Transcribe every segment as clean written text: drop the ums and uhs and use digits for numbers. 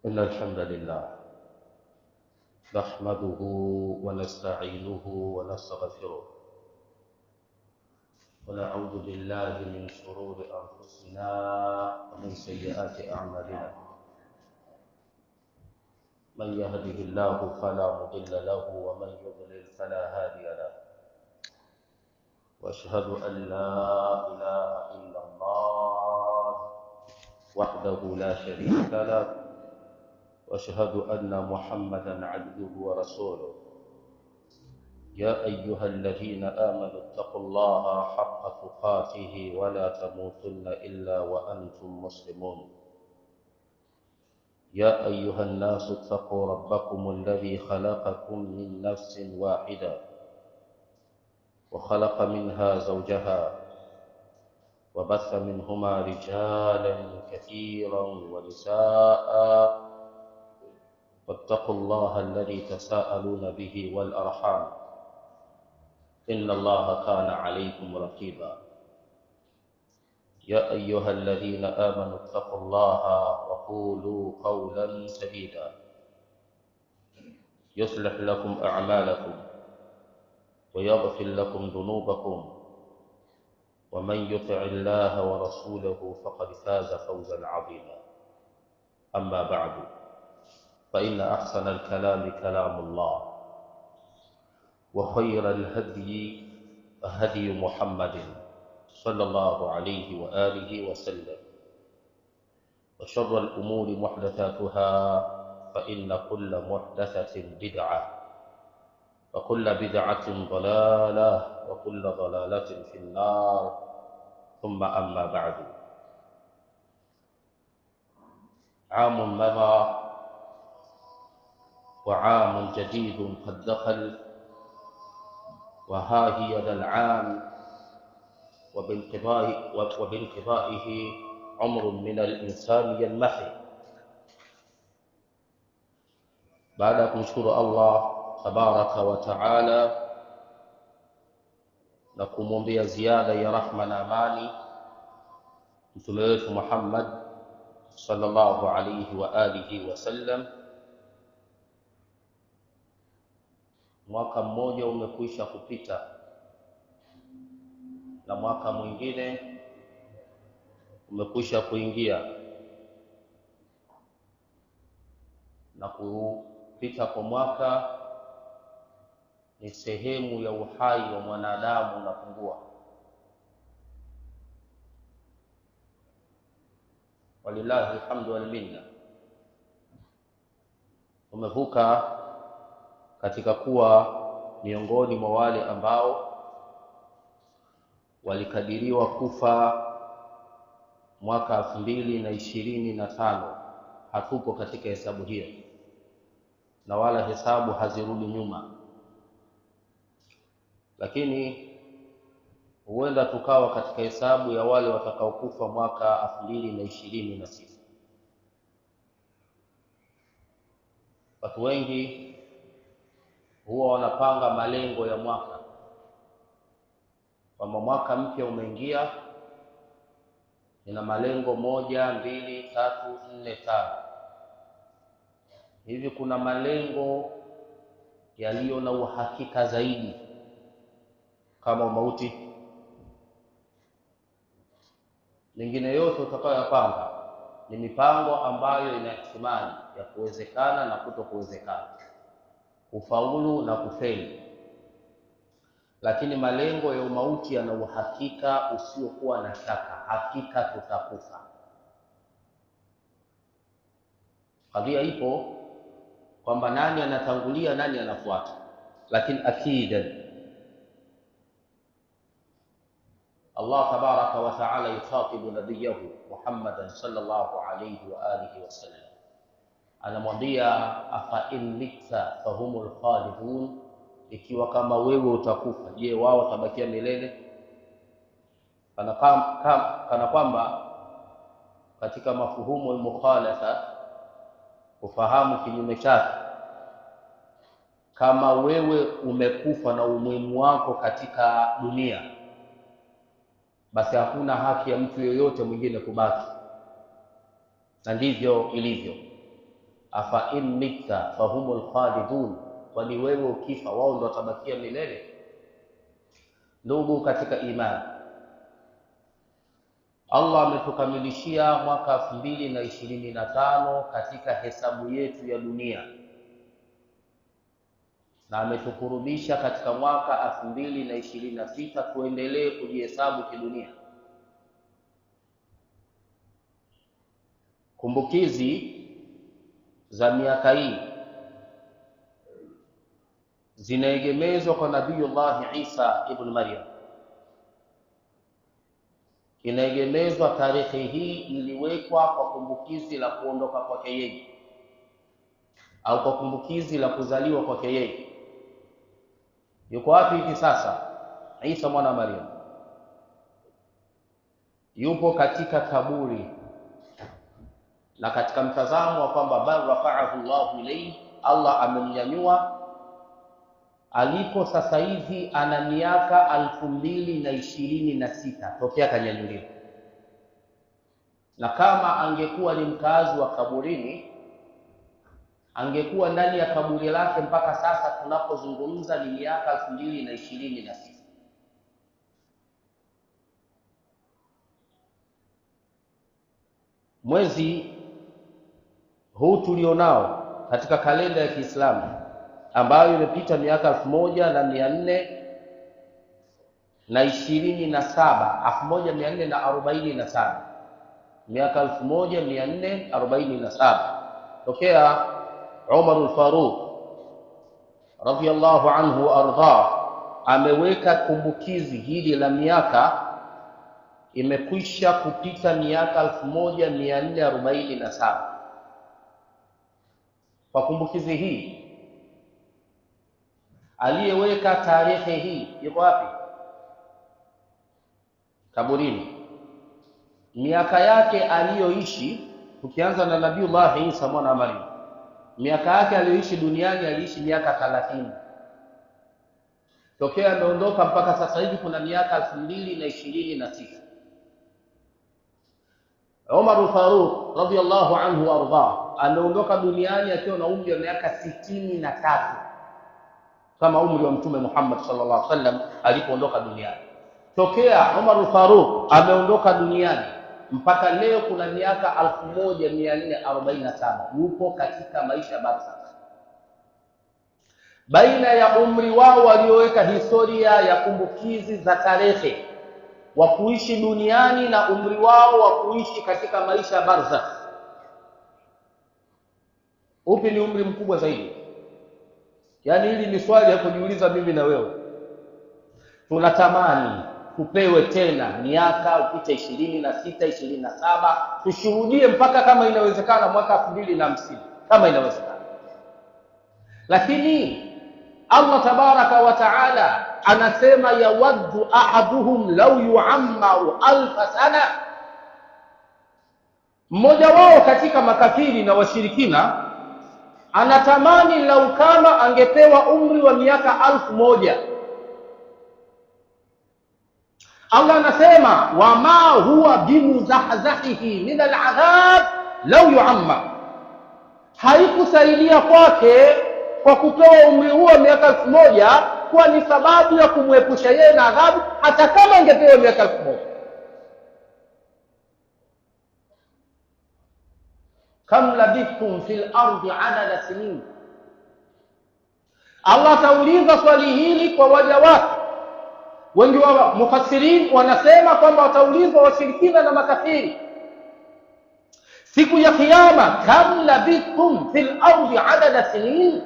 إن الحمد لله نحمده ونستعينه ونستغفره ونعوذ بالله من شرور أنفسنا ومن سيئات أعمالنا. من يهده الله فلا مضل له ومن يضلل فلا هادي له. وأشهد أن لا إله إلا الله وحده لا شريك له، وأشهد أن محمدا عبده ورسوله. يا أيها الذين آمنوا اتقوا الله حق تقاته ولا تموتن إلا وأنتم مسلمون. يا أيها الناس اتقوا ربكم الذي خلقكم من نفس واحدة وخلق منها زوجها وبث منهما رجالا كثيرا ونساء، واتقوا الله الذي تساءلون به والأرحام إن الله كان عليكم رقيبا. يا أيها الذين آمنوا اتقوا الله وقولوا قولا سديدا يصلح لكم أعمالكم ويغفر لكم ذنوبكم، ومن يطع الله ورسوله فقد فاز فوزا عظيما. أما بعد، فإن أحسن الكلام كلام الله، وخير الهدي هدي محمد صلى الله عليه وآله وسلم، وشر الأمور محدثاتها، فإن كل محدثة بدعة، وكل بدعة ضلالة، وكل ضلالة في النار. ثم أما بعد. عام مضى وعام جديد قد دخل، وها هي ذا العام وبانقضائه عمر من الإنسان ينمحي. بعد أن نشكر الله تبارك وتعالى na kumwombea ziada ya rahma na amani mtume wetu Muhammad sallallahu alayhi wa alihi wasallam, mwaka mmoja umekwisha kupita na mwaka mwingine umekwisha kuingia, na kupita kwa mwaka ni sehemu ya uhai wa mwanadamu unapungua. Walillahi alhamdu wal minna. Tumevuka katika kuwa miongoni mwa wale ambao walikadiriwa kufa mwaka 2025. Hatupo katika hesabu hiyo, na wala hesabu hazirudi nyuma, lakini huenda tukawa katika hesabu ya wale watakaokufa mwaka 2026. Watu wengi huwa wanapanga malengo ya mwaka, kwamba mwaka mpya umeingia, nina malengo 1, 2, 3, 4, 5. Hivi kuna malengo yaliyo na uhakika zaidi kama mauti. Mengine yote utakayoyapanga ni mipango ambayo ina ihtimali ya kuwezekana na kutokuwezekana, kufaulu na kufeli. Lakini malengo ya mauti yana uhakika usiokuwa na shaka, hakika tutakufa. Kadhia ipo kwamba nani anatangulia nani anafuata, lakini akidan Allah tabaraka wa taala yukhatibu nabiyahu Muhammadan sallallahu alayhi wa alihi wasallam, anamwambia afa in mitta fahumul khalidun, ikiwa kama wewe utakufa, je wao watabakia milele? Kana kwamba katika mafuhumu al-mukhalafa, ufahamu kinyume chake, kama wewe umekufa na umuhimu wako katika dunia, basi hakuna haki ya mtu yoyote mwingine kubaki. Na ndivyo ilivyo. afa in mitta fahumul khalidun, kwani wewe ukifa wao ndio watabakia milele? Ndugu katika imani, Allah ametukamilishia mwaka 2025 katika hesabu yetu ya dunia, na ametukurubisha katika mwaka 2026 tuendelee kujihesabu kidunia. Kumbukizi za miaka hii zinaegemezwa kwa Nabiyullah Isa ibn Maryam. Inaegemezwa, tarehe hii iliwekwa kwa kumbukizi la kuondoka kwake yeye, au kwa kumbukizi la kuzaliwa kwake yeye. Yuko wapi hivi sasa Isa mwana wa Maryam? Yupo katika kaburi, na katika mtazamo wa kwamba bal rafa'ahu Allahu ilayhi, Allah amemnyanyua. Alipo sasa hivi ana miaka 2026 tokea kanyanyuliwa, na kama angekuwa ni mkazi wa kaburini, angekuwa ndani ya kaburi lake mpaka sasa tunapozungumza ni miaka 2026. Mwezi huu tulionao katika kalenda ya Kiislamu ambayo imepita miaka 1447, miaka 1447 tokea Umar al-Faruq radhiyallahu anhu arda ameweka kumbukizi hili la miaka. Imekwisha kupita miaka 1447. Kwa kumbukizi hii, aliyeweka tarehe hii yuko wapi? Kaburini. Miaka yake aliyoishi, tukianza na Nabiullah Isa mwana wa Maryam, miaka yake aliyoishi duniani, aliishi miaka 30. Tokea ameondoka mpaka sasa hivi kuna miaka 2026. Umar al-Faruq radhiyallahu anhu arda ameondoka duniani akiwa na umri wa miaka 63, kama umri wa Mtume Muhammad sallallahu alaihi wasallam alipoondoka duniani. Tokea Umar al-Faruq ameondoka duniani mpaka leo kuna miaka 1447 yupo katika maisha barzakh. Baina ya umri wao walioweka historia ya kumbukizi za tarehe wa kuishi duniani na umri wao wa kuishi katika maisha barzakh, upi ni umri mkubwa zaidi? Yaani hili ni swali ya kujiuliza mimi na wewe. Tunatamani tupewe tena miaka upite 26, 27, tushuhudie mpaka kama inawezekana mwaka 2050 kama inawezekana. Lakini Allah tabaraka wa taala anasema yawaddu ahaduhum law yu'ammaru 1000 sana. Mmoja wao katika makafiri na washirikina anatamani lau kama angepewa umri wa miaka 1000. Allah anasema wama huwa bimuzahzahihi min al'adhab law yu'ammar, haikusaidia kwake kwa kupewa umri huo miaka 1000 kuwa ni sababu ya kumwepusha yeye na adhabu, hata kama angepewa miaka 1000. Kam labithtum fil ardi adada sinin. Allah tauliza swali hili kwa waja wake. Wengi wa mufassirin wanasema kwamba wataulizwa washirikina na makafiri siku ya kiyama, kam labithtum fil ardi adada sinin,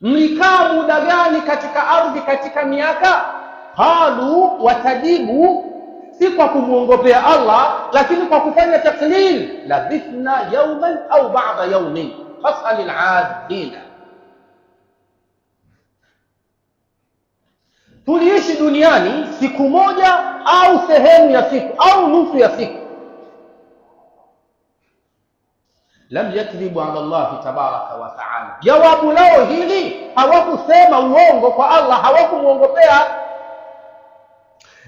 mlikaa muda gani katika ardhi katika miaka? Qalu, watajibu si kwa kumuongopea Allah, lakini kwa kufanya taklil, labithna yawman au ba'da yawmin fas'al al-'adina. Tuliishi duniani siku moja au sehemu ya siku au nusu ya siku. Lam yakdhibu ala Allah tabaraka wa ta'ala. Jawabu lao hili, hawakusema uongo kwa Allah, hawakumuongopea.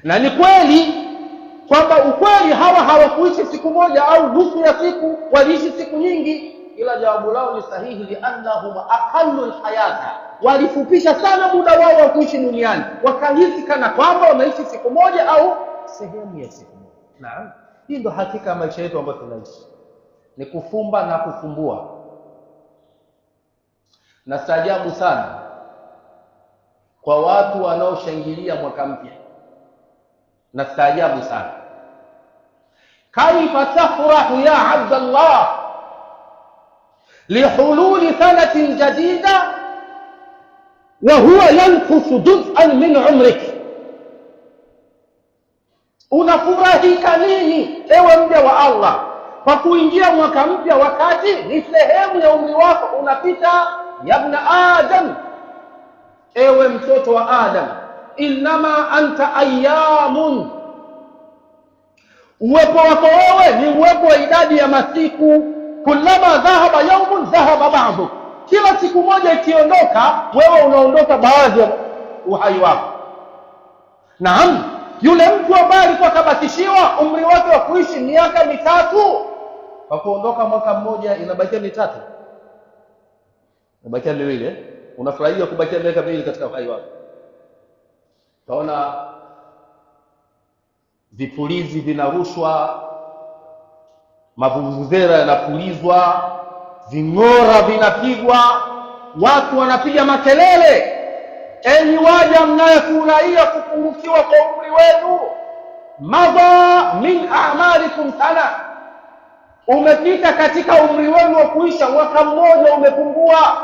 Na ni kweli kwamba ukweli hawakuishi siku moja au nusu ya siku, waliishi siku nyingi, ila jawabu lao ni sahihi, liannahum aqallu alhayata, walifupisha sana muda wao wa kuishi duniani, wakahisi kana kwamba wameishi siku moja au sehemu ya siku moja. Naam, hii ndio hakika ya maisha yetu ambayo tunaishi, ni kufumba na kufumbua. Na staajabu sana kwa watu wanaoshangilia mwaka mpya, na staajabu sana, kaifa tafrahu ya Abdallah lihululi sanatin jadida wa huwa yanqusu juz'an min umrik. Unafurahika nini ewe mja wa Allah kwa kuingia mwaka mpya wakati ni sehemu ya umri wako unapita? Ya ibn Adam, ewe mtoto wa Adam, innama anta ayyamun, uwepo wako wewe ni uwepo wa idadi ya masiku. Kullama dhahaba yawmun dhahaba ba'du, kila siku moja ikiondoka wewe unaondoka baadhi ya uhai wako. Naam, yule mtu ambaye alikuwa kabakishiwa umri wake wa kuishi miaka 3, kwa kuondoka mwaka mmoja inabakia 3, inabakia 2. Unafurahia kubakia miaka 2 katika uhai wako. Utaona vipulizi vinarushwa, mavuvuzela yanapulizwa, ving'ora vinapigwa, watu wanapiga makelele. Enyi waja mnayefurahia kupungukiwa kwa umri wenu, madha min a'malikum sana, umepita katika umri wenu wa kuisha, mwaka mmoja umepungua.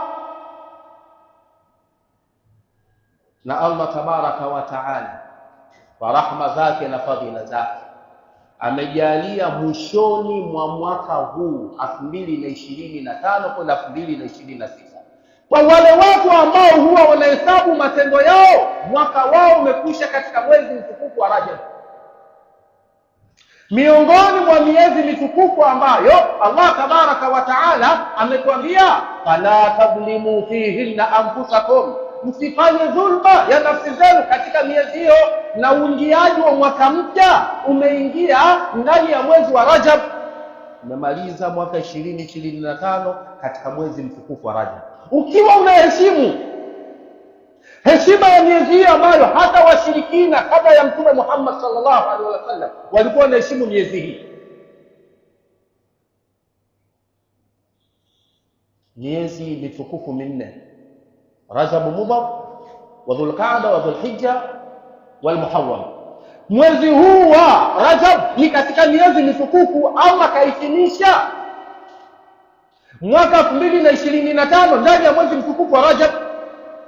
Na Allah tabaraka wa taala kwa rahma zake na fadhila zake amejalia mwishoni mwa mwaka huu 2025 kwenda 2026, kwa wale watu ambao huwa wanahesabu matendo yao, mwaka wao umekwisha katika mwezi mtukufu wa Rajab. Miongoni mwa miezi mitukufu ambayo Allah tabaraka wa taala ametuambia, fala tadhlimu fihinna anfusakum, msifanye dhulma ya nafsi zenu katika miezi hiyo. Na uingiaji wa mwaka mpya umeingia ndani ya mwezi wa Rajab. Umemaliza mwaka 2025 katika mwezi mtukufu wa Rajab, ukiwa unaheshimu heshima ya miezi hii ambayo hata washirikina kabla ya Mtume Muhammad sallallahu alaihi wasallam walikuwa wanaheshimu miezi hii. Miezi mitukufu minne: Rajab Mudhar wa Dhulqa'da wa Dhulhijja wal Muharram. Mwezi huu wa Rajab ni katika miezi mitukufu. Allah kahitimisha mwaka 2025 ndani ya mwezi mtukufu wa Rajab,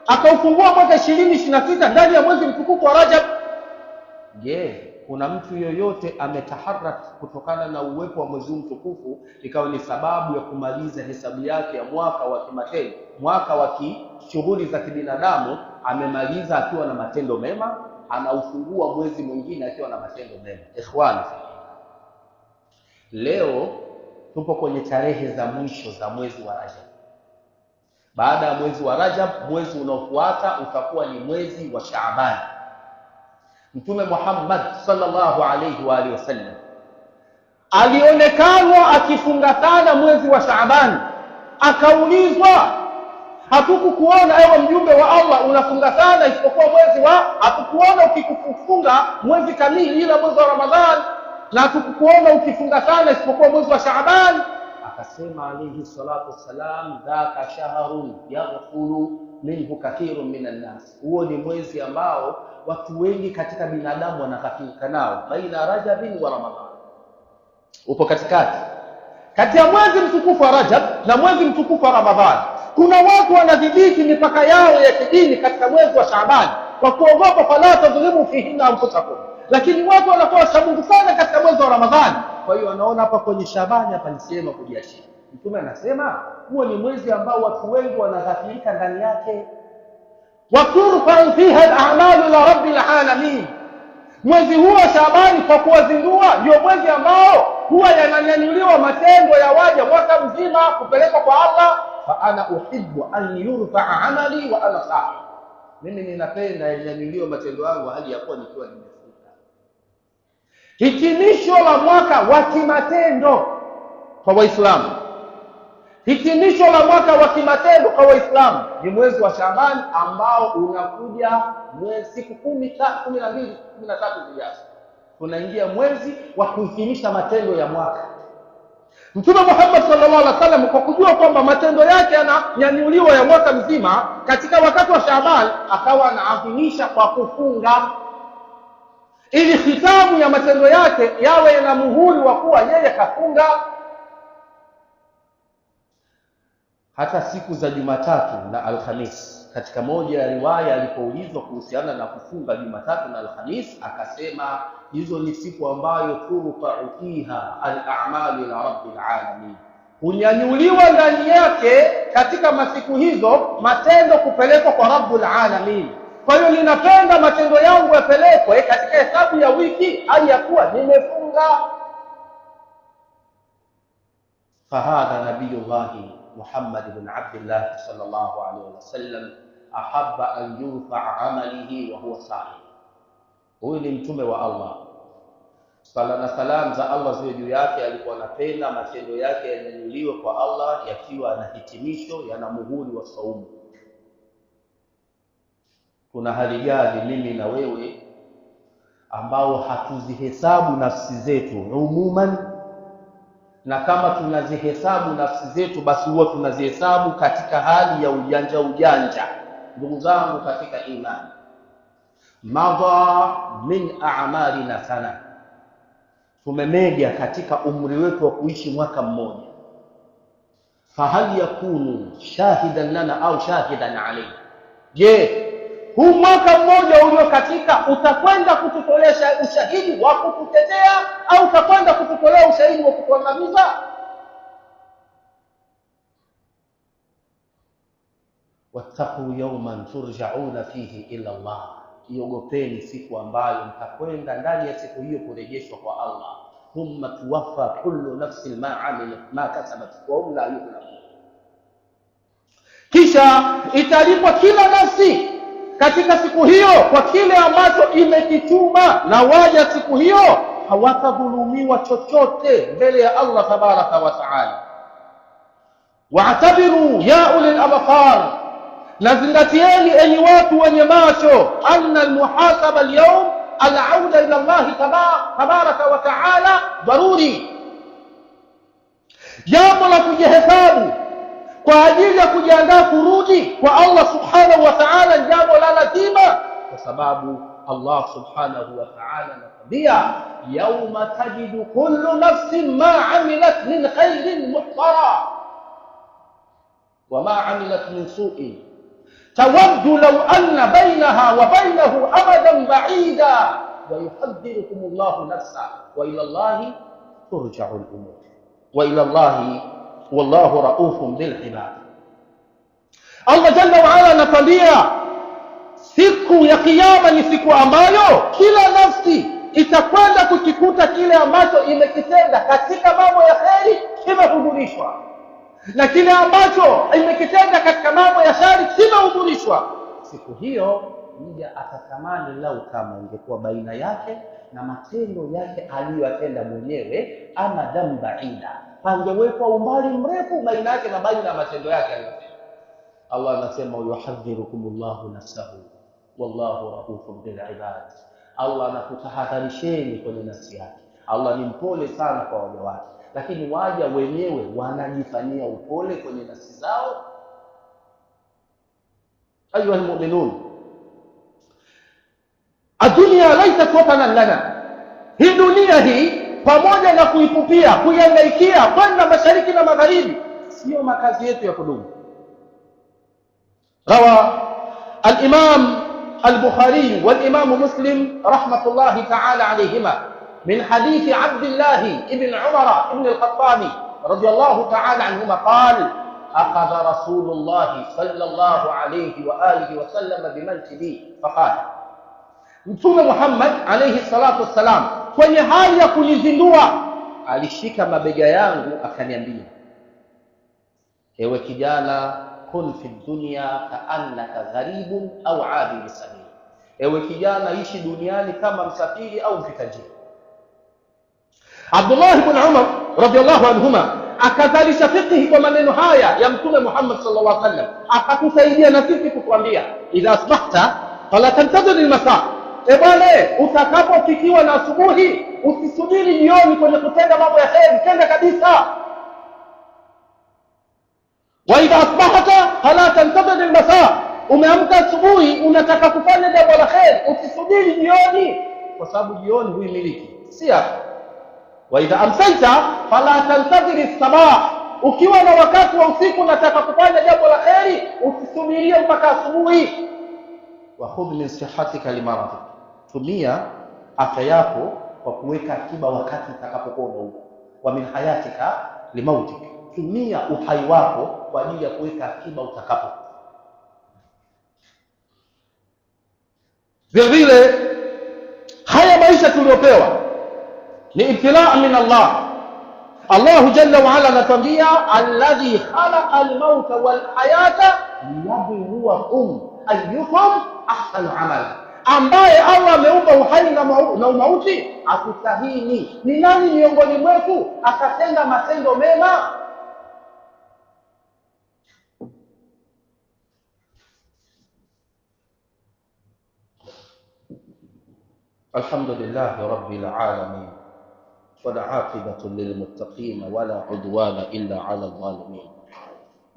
akaufungua mwaka 2026 ndani ya mwezi mtukufu wa Rajab. Je, kuna mtu yoyote ametaharak kutokana na uwepo wa mwezi mtukufu ikawa ni sababu ya kumaliza hesabu yake ya mwaka wa kimatendo, mwaka wa shughuli za kibinadamu, amemaliza akiwa na matendo mema, anaufungua mwezi mwingine akiwa na matendo mema? Ikhwani, leo tupo kwenye tarehe za mwisho za mwezi wa Rajab. Baada ya mwezi wa Rajab, mwezi unaofuata utakuwa ni mwezi wa Shaaban. Mtume Muhammad sallallahu alayhi wa alihi wasallam alionekana akifunga sana mwezi wa Shaaban. Akaulizwa, hatukukuona ewe mjumbe wa Allah unafunga sana isipokuwa mwezi wa, hatukuona ukikufunga mwezi kamili ila mwezi wa Ramadhan, na hatukukuona ukifunga sana isipokuwa mwezi wa Shaaban. Akasema alayhi salatu wassalam, dhaka shahrun yaghfulu minhu kathirun minan nas, huo ni mwezi ambao watu wengi katika binadamu wanakafika nao, baina Rajabin wa Ramadhan. Upo katikati kati ya mwezi mtukufu wa Rajab na mwezi mtukufu wa Ramadhan. Kuna watu wanadhibiti mipaka yao ya kidini katika mwezi wa Shaaban kwa kuogopa fala tadhlimu fihinna anfusakum, lakini watu wanakuwa sabubu sana katika mwezi wa Ramadhan. Kwa hiyo wanaona hapa kwenye Shaaban hapa ni sema kujiachia. Mtume anasema huo ni mwezi ambao watu wengi wanaghafilika ndani yake. wa turfa'u fiha al-a'malu ila rabbil alamin. Mwezi huu wa Shaaban kwa kuwazindua ndio mwezi ambao huwa yananyanyuliwa matendo ya waja mwaka mzima kupelekwa kwa Allah. Fa ana uhibbu an yurfa'a 'amali wa ana sa'im, mimi ninapenda yanyanyuliwe matendo yangu hali ya kuwa nikiwa nimefunga. Hitimisho la mwaka wa kimatendo kwa Waislamu, hitimisho la mwaka wa kimatendo kwa Waislamu ni mwezi wa Shaaban ambao unakuja siku 12 13 zijazo. Tunaingia mwezi wa kuhitimisha matendo ya mwaka. Mtume Muhammad sallallahu alaihi wasallam kwa kujua kwamba matendo yake yananyanyuliwa ya mwaka mzima, katika wakati wa Shaaban akawa anaadhimisha kwa kufunga, ili khitamu ya matendo yake yawe na muhuri wa kuwa yeye kafunga. Hata siku za Jumatatu na Alhamis, katika moja ya riwaya alipoulizwa kuhusiana na kufunga Jumatatu na Alhamis, akasema hizo ni siku ambayo turfa'u fiha al-a'malu ila rabbil alamin, hunyanyuliwa ndani yake katika masiku hizo matendo kupelekwa kwa Rabbul alamin. Kwa hiyo ninapenda matendo yangu yapelekwe katika hesabu ya wiki hali ya kuwa nimefunga. Fahadha nabiyullahi Muhammad ibn Abdullah sallallahu alaihi wasallam ahabba an yurfa amalihi wa huwa sa'im. Huyu ni mtume wa Allah, sala na salam za Allah ziwe juu yake, alikuwa anapenda matendo yake yanyanyuliwe kwa Allah yakiwa na hitimisho, yana muhuri wa saumu. Kuna hali gani mimi na wewe ambao hatuzihesabu nafsi zetu umuman, na kama tunazihesabu nafsi zetu basi huwa tunazihesabu katika hali ya ujanja. Ndugu zangu katika imani, madha min a'malina sana, tumemega katika umri wetu wa kuishi mwaka mmoja. Fahal yakunu shahidan lana au shahidan alayna, je, huu mwaka mmoja uliokatika utakwenda kututolea ushahidi wa kututetea au utakwenda kututolea ushahidi wa kutuangamiza? Wattaqu yawman turja'una fihi ila Allah, iogopeni siku ambayo mtakwenda ndani ya siku hiyo kurejeshwa kwa Allah. Thumma tuwaffa kullu nafsin ma 'amilat ma kasabat wa hum la yuzlamun, kisha italipwa kila nafsi katika siku hiyo kwa kile ambacho imekichuma, na waja siku hiyo hawatadhulumiwa chochote mbele ya Allah tabaraka wa taala. Wa'tabiru ya ulil absar, nazingatieni enyi watu wenye macho, anna almuhasaba alyawm al'auda ila Allah tabaraka wa taala daruri, jambo la kujihesabu kwa ajili ya kujiandaa kurudi kwa Allah subhanahu wa ta'ala jambo la lazima, kwa sababu Allah subhanahu wa ta'ala anatuambia yauma tajidu kullu nafsin ma 'amilat min khairin muhtara wa ma 'amilat min su'in tawaddu law anna bainaha wa bainahu amadan ba'ida wa yuhadhdhirukum Allahu nafsa wa ila Allahi turja'u al-umur wa ila Allahi wallahu raufun bil ibad. Allah jalla wa ala anatuambia siku ya kiyama ni siku ambayo kila nafsi itakwenda kukikuta kile ambacho imekitenda katika mambo ya kheri kimehudhurishwa, na kile ambacho imekitenda katika mambo ya shari kimehudhurishwa. Siku hiyo mja atatamani lau kama ingekuwa baina yake na matendo yake aliyoyatenda mwenyewe amadan baida, pangewekwa umbali mrefu baina yake na baina ya matendo yake aliyotenda. Allah anasema yuhadhirukumullahu nafsahu wallahu raufun bil ibad, Allah anakutahadharisheni kwenye nafsi yake. Allah ni mpole sana kwa waja wake, lakini waja wenyewe wanajifanyia upole kwenye nafsi zao. Ayuha almu'minun, adunia laysat watanan lana, hii dunia hii pamoja na kuipupia kuiangaikia kwenda mashariki na magharibi sio makazi yetu ya kudumu. Rawa al-Imam al-Bukhari wal-Imam Muslim rahmatullahi ta'ala alayhima min hadithi Abdullah ibn Umar ibn al-Khattab radiyallahu ta'ala anhuma qala akhadha Rasulullah sallallahu alayhi wa alihi wa sallam bimantibi faqala, Mtume Muhammad alayhi salatu wassalam kwenye hali ya kunizindua alishika mabega yangu akaniambia, ewe kijana, kun fi dunya kaannaka gharibun au abir sabil, ewe kijana ishi duniani kama msafiri au mpita njia. Abdullah ibn Umar radhiallahu anhuma akadhalisha fiqhi kwa maneno haya ya Mtume Muhammad sallallahu alaihi wasallam, akatusaidia na sisi kutuambia idha asbahta fala tantadhir almasa, bwana utakapofikiwa na asubuhi usisubiri jioni kwenye kutenda mambo ya kheri, tenda kabisa. Wa idha asbahta fala tantadhir almasa, umeamka asubuhi unataka kufanya jambo la kheri, usisubiri jioni, kwa sababu jioni huimiliki, si yako. Wa idha amsayta fala tantadhir as-sabah, ukiwa na wakati wa usiku unataka kufanya jambo la kheri, usisubirie mpaka asubuhi. Wa khudh min sihhatika limaradhik, tumia afya yako kwa kuweka akiba wakati utakapokuwa unaumwa. Wa min hayatika limautik, tumia uhai wako kwa ajili ya kuweka akiba utakapo. Vile haya maisha tuliopewa ni ibtilaa min Allah. Allah jalla wa ala anatuambia alladhi khalaqa al-mauta wal hayata liyabluwakum ayyukum ahsanu amala, ambaye Allah ameumba uhai na umauti akutahini ni nani miongoni mwetu akatenda matendo mema. Alhamdulillahi rabbil alamin والعاقبة للمتقين ولا عدوان إلا على الظالمين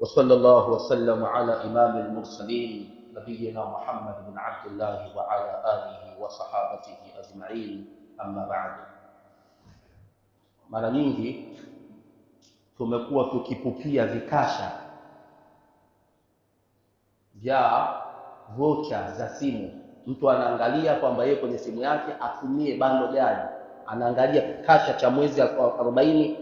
وصلى الله وسلم على إمام المرسلين نبينا محمد بن عبد الله وعلى آله وصحابته أجمعين أما بعد. Mara nyingi tumekuwa tukipupia vikasha vya vocha za simu. Mtu anaangalia kwamba yeye kwenye simu yake atumie bando gani, anaangalia kikasha cha mwezi 40,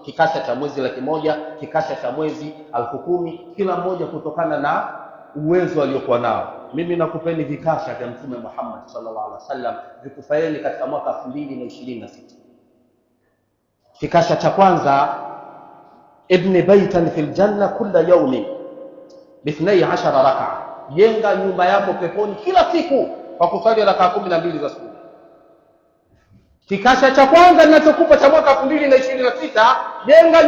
kikasha cha mwezi 100, kikasha cha mwezi 10,000, kila mmoja kutokana na uwezo aliokuwa nao. Mimi nakupeni vikasha vya Mtume Muhammad sallallahu alaihi wasallam vikufaeni katika mwaka 2026. Kikasha cha kwanza, ibni baitan fil janna kulla yawmin bi 12 rak'a, jenga nyumba yako peponi kila siku kwa kusali rak'a 12 za sunna. Kikasha cha kwanza ninachokupa cha mwaka 2026, jenga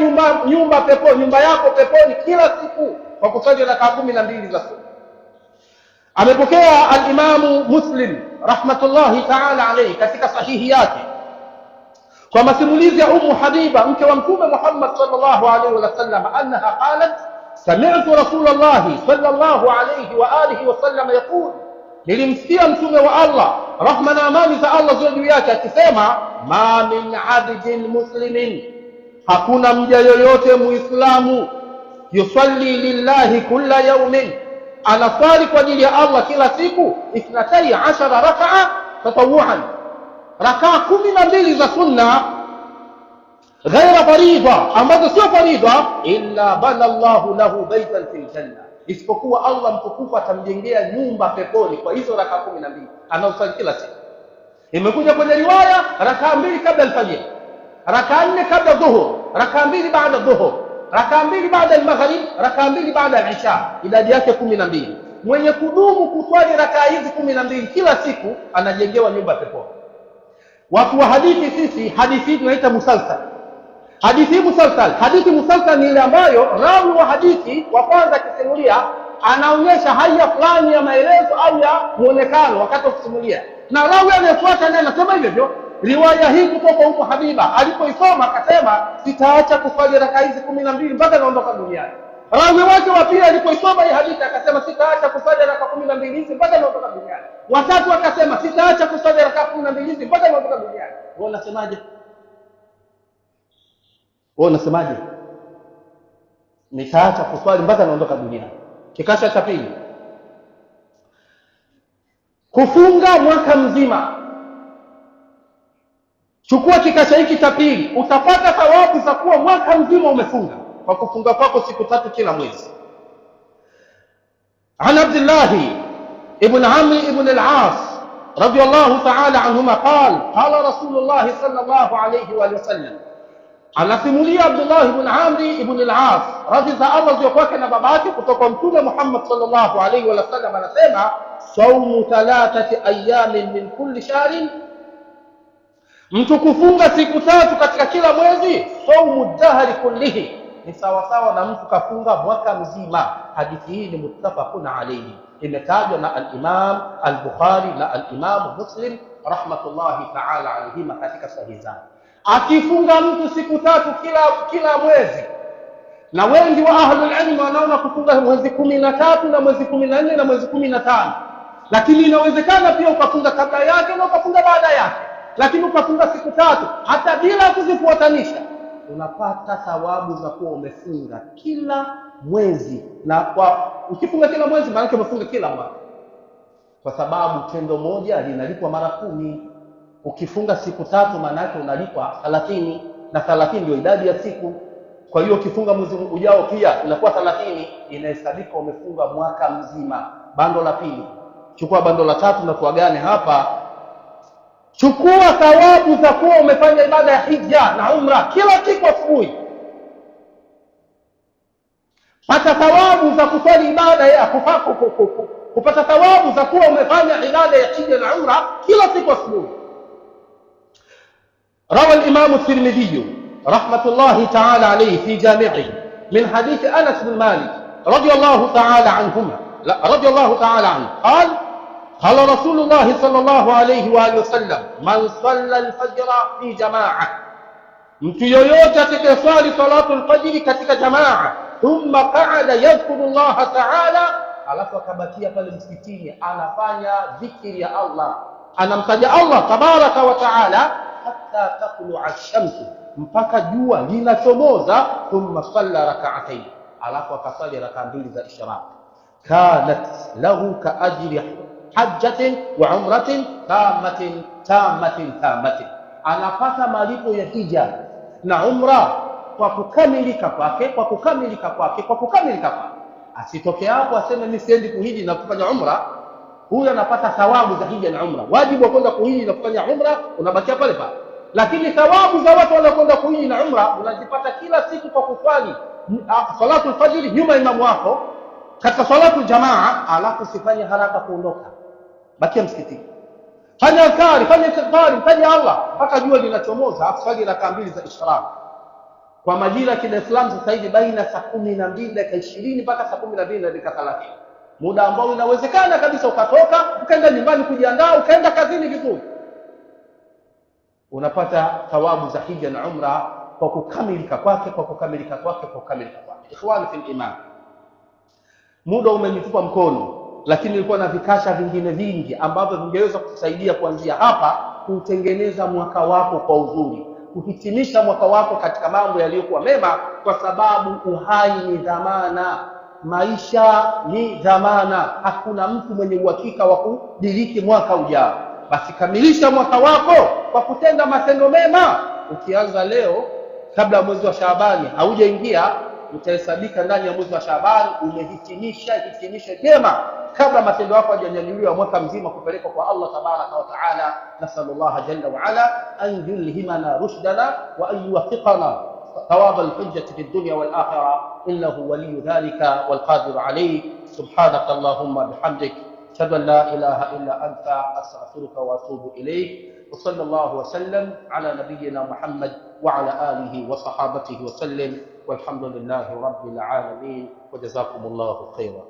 nyumba peponi, nyumba yako peponi kila siku kwa kusali rak'a 12 za sunna. Amepokea al-Imam Muslim rahmatullahi ta'ala alayhi katika sahihi yake kwa masimulizi ya Ummu Habiba mke wa Mtume Muhammad sallallahu alayhi wa sallam, annaha qalat sami'tu Rasulullah sallallahu alayhi wa alihi wa sallam yaqul, nilimsikia Mtume wa Allah rahma na amani za Allah ziwe juu yake akisema, ma min abdin muslimin, hakuna mja yoyote muislamu, yusalli lillahi kulla yawmin, anasali kwa ajili ya Allah kila siku 12 rak'a tatawuan, rak'a 12 za sunna, ghaira faridha, ambazo sio faridha, illa bana Allahu lahu baytan fil janna, isipokuwa Allah mtukufu atamjengea nyumba peponi kwa hizo rak'a 12 anaosali kila siku. Imekuja kwenye riwaya rak'a 2 kabla al-fajr, rak'a 4 kabla dhuhur, rak'a 2 baada dhuhur, rak'a 2 baada al-maghrib, rak'a 2 baada al-isha, idadi yake 12. Mwenye kudumu kuswali rak'a hizi 12 kila siku anajengewa nyumba peponi. Watu wa hadithi, sisi hadithi hii tunaita musalsal. Hadithi musalsal, hadithi musalsal ni ile ambayo rawi wa hadithi wa kwanza akisimulia anaonyesha haya fulani ya maelezo au ya muonekano wakati wa kusimulia, na rawi anayefuata naye anasema hivyo. Riwaya hii kutoka Ummu Habiba alipoisoma akasema, sitaacha kuswali rak'a hizi 12 mpaka naondoka duniani. Rawi wake wa pili alipoisoma hii hadithi akasema, sitaacha kuswali rak'a 12 hizi mpaka naondoka duniani. Watatu akasema, sitaacha kuswali rak'a 12 hizi mpaka naondoka duniani. Wewe unasemaje? Wewe unasemaje? Nitaacha kuswali mpaka naondoka duniani. Kikasha cha pili, kufunga mwaka mzima. Chukua kikasha hiki cha pili, utapata thawabu za kuwa mwaka mzima umefunga kwa kufunga kwako siku 3 kila mwezi. An Abdullah ibn Amr ibn al-As radiyallahu ta'ala anhuma qala Rasulullah sallallahu alayhi wa sallam, anasimulia Abdullah ibn Amr ibn al-As radhi za Allah ziwe kwake na babake kutoka Mtume Muhammad sallallahu alayhi wa sallam, anasema, saumu 3 ayamin min kulli shahrin Mtu kufunga siku 3 katika kila mwezi, saumu dahri kullihi, ni sawa sawa na mtu kafunga mwaka mzima. Hadithi hii ni muttafaqun alayhi, imetajwa na al-Imam al-Bukhari na al-Imam Muslim rahmatullahi ta'ala alayhima katika sahihi zao. Akifunga mtu siku 3 kila mwezi, na wengi wa ahlul ilm wanaona kufunga mwezi 13 na mwezi 14 na mwezi 15, lakini inawezekana pia ukafunga kabla yake na ukafunga baada yake, lakini ukafunga siku 3 hata bila kuzifuatanisha, unapata thawabu za kuwa umefunga kila mwezi. Na kwa ukifunga kila mwezi maana yake umefunga kila mwaka, kwa sababu tendo moja linalipwa mara 10. Ukifunga siku 3 maana yake unalipwa 30, na 30 ndio idadi ya siku. Kwa hiyo ukifunga mwezi ujao pia inakuwa 30, inahesabika umefunga mwaka mzima. Bando la pili, chukua bando la 3 na tuagane hapa. Chukua thawabu za kuwa umefanya ibada ya hija na umra kila siku asubuhi. Pata thawabu za kuswali ibada ya kupata thawabu za kuwa umefanya ibada ya hija na umra kila siku asubuhi. روى الإمام الترمذي رحمة الله تعالى عليه في جامعه من حديث أنس بن مالك رضي الله تعالى عنه قال: قال رسول الله صلى الله عليه وآله وسلم: من صلى الفجر في جماعة، mtu yoyote atakayeswali salatu al-fajr katika jamaa, thumma qa'ada yadhkuru Allah ta'ala, alafu akabakia pale msikitini anafanya dhikri ya Allah, anamtaja Allah tabaraka wa ta'ala, hatta taqlu'a ash-shamsu, mpaka jua linachomoza. Thumma salla rak'atayn, alafu akasali raka 2 za ishraq. Kanat lahu ka ajri hajjatin wa umratin tamatin, anapata malipo ya hija na umra kwa kukamilika kwake. Asitoke hapo aseme mimi siendi kuhiji na kufanya umra. Huyu anapata thawabu za hija na umra. Wajibu wa kwenda kuhiji na kufanya umra unabakia pale pale, lakini thawabu za watu wanaokwenda kuhiji na umra unazipata kila siku kwa kuswali salatu al-fajr nyuma ya imamu wako katika salatu jamaa, alafu usifanye haraka kuondoka, bakia msikitini, fanya adhkari, fanya istighfar, mtaja Allah mpaka jua linachomoza, afsali raka 2 za ishraq. Kwa majira ya Kiislamu sasa hivi baina saa 12 dakika 20 mpaka saa 12 dakika 30, muda ambao inawezekana kabisa ukatoka ukaenda nyumbani kujiandaa ukaenda kazini vizuri, unapata thawabu za hija na umra kwa kukamilika kwake. Ikhwani fil iman, muda umenitupa mkono, lakini nilikuwa na vikasha vingine vingi ambavyo vingeweza kukusaidia kuanzia hapa kutengeneza mwaka wako kwa uzuri, kuhitimisha mwaka wako katika mambo yaliyokuwa mema, kwa sababu uhai ni dhamana, maisha ni dhamana. Hakuna mtu mwenye uhakika wa kudiriki mwaka ujao. Basi kamilisha mwaka wako kwa kutenda matendo mema. Ukianza leo kabla mwezi wa Shaabani haujaingia, utahesabika ndani ya mwezi wa Shaabani umehitimisha jema, kabla matendo yako hajanyanyuliwa mwaka mzima kupelekwa kwa Allah tabaraka wa taala. Nasallallahu jalla wa ala an yulhimana rushdana wa an yuwaffiqana thawab al-hujjati fi ad-dunya wal akhirah, innahu waliyyu dhalika wal qadir alayhi. Subhanaka Allahumma bihamdik, ashhadu an la ilaha illa anta, astaghfiruka wa atubu ilayk. Wa sallallahu wa sallam ala nabiyyina Muhammad wa ala alihi wa sahabatihi wa sallam, walhamdulillahi rabbil alamin, wa jazakumullahu khairan.